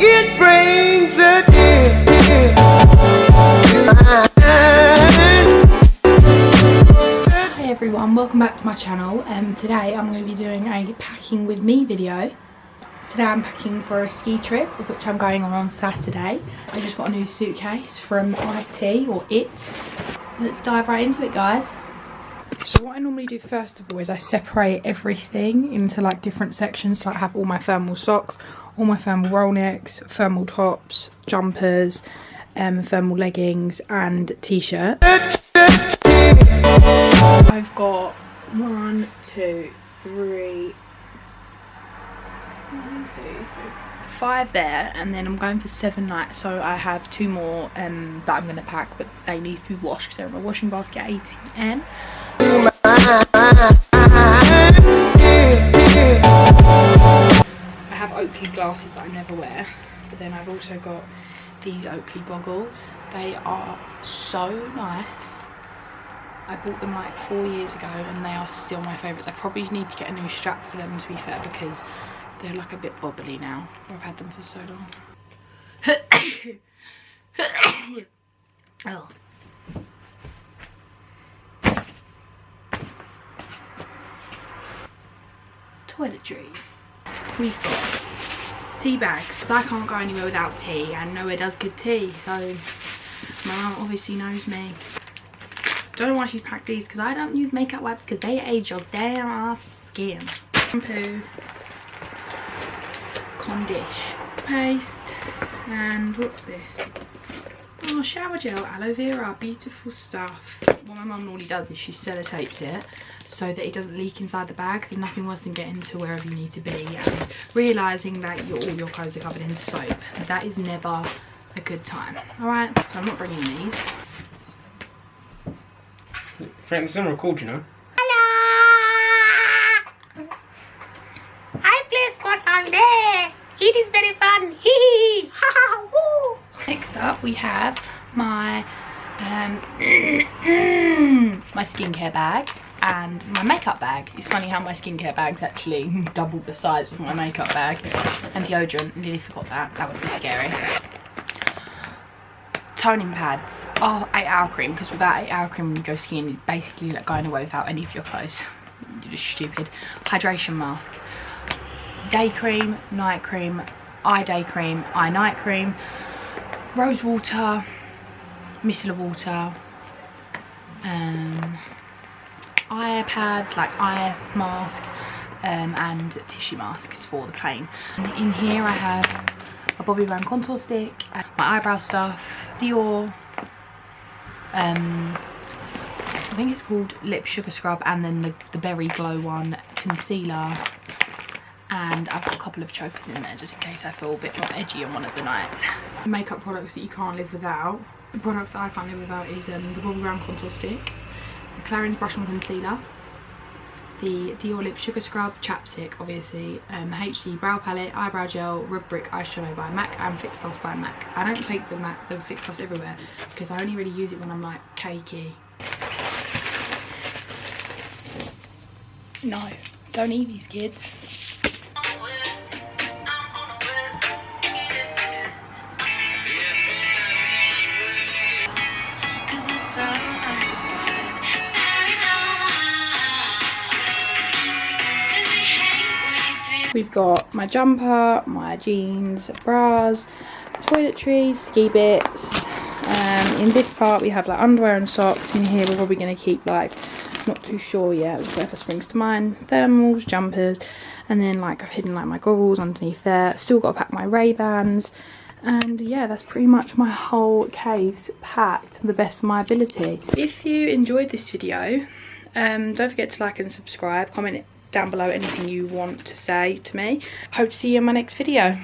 It brings a tear to my eyes. Hi everyone, welcome back to my channel. Today I'm going to be doing a packing with me video. Today I'm packing for a ski trip, of which I'm going on Saturday. I just got a new suitcase from IT or IT. Let's dive right into it, guys. So what I normally do first of all is I separate everything into like different sections. So I have all my thermal socks, all my thermal roll necks, thermal tops, jumpers, thermal leggings and t-shirt. I've got 1, 2, 3, 5 there, and then I'm going for 7 nights, so I have 2 more that I'm going to pack, but they need to be washed because they're in my washing basket at ATM. I have Oakley glasses that I never wear, but then I've also got these Oakley goggles. They are so nice. I bought them like 4 years ago and they are still my favourites. I probably need to get a new strap for them, to be fair, because they're like a bit bobbly now. I've had them for so long. Oh. Toiletries. We've got tea bags, because I can't go anywhere without tea, and nowhere does good tea, so my mum obviously knows me. Don't know why she's packed these, because I don't use makeup wipes because they age your damn ass skin. Shampoo, condish, paste, and what's this? Oh, shower gel, aloe vera, beautiful stuff. What my mum normally does is she sellotapes it so that it doesn't leak inside the bag. There's nothing worse than getting to wherever you need to be and realising that all your clothes are covered in soap. That is never a good time. Alright, so I'm not bringing these. Frank, this is on record, you know. Hello! I play squat all day. It is very fun. Hee ha ha woo. Next up we have my my skincare bag and my makeup bag. It's funny how my skincare bag's actually double the size of my makeup bag. And deodorant, nearly forgot that. That would be scary. Toning pads. Oh, 8-hour cream, because without 8-hour cream when you go skiing is basically like going away without any of your clothes. You're just stupid. Hydration mask. Day cream, night cream, eye day cream, eye night cream, rose water, micellar water, eye pads like eye mask, and tissue masks for the plane. And in here I have a Bobbi Brown contour stick, my eyebrow stuff, Dior, I think it's called Lip Sugar Scrub, and then the Berry Glow one, concealer, and I've got a couple of chokers in there just in case I feel a bit more edgy on one of the nights. Makeup products that you can't live without. The products that I can't live without is the Bobbi Brown contour stick, the Clarins brush on concealer, the Dior Lip Sugar Scrub, chapstick obviously, HD brow palette, eyebrow gel, Rub Brick eyeshadow by MAC, and Fix Plus by MAC. I don't take the Fix Plus everywhere because I only really use it when I'm like cakey. No, don't eat these, kids. We've got my jumper, my jeans, bras, toiletries, ski bits. In this part we have like underwear and socks. In here we're probably going to keep like, not too sure yet, whatever springs to mind, thermals, jumpers, and then like I've hidden like my goggles underneath there. Still got to pack my Ray-Bans, and yeah, that's pretty much my whole case packed to the best of my ability. If you enjoyed this video, don't forget to like and subscribe, comment down below anything you want to say to me. Hope to see you in my next video.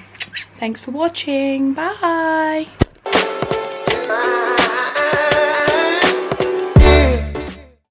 Thanks for watching. Bye.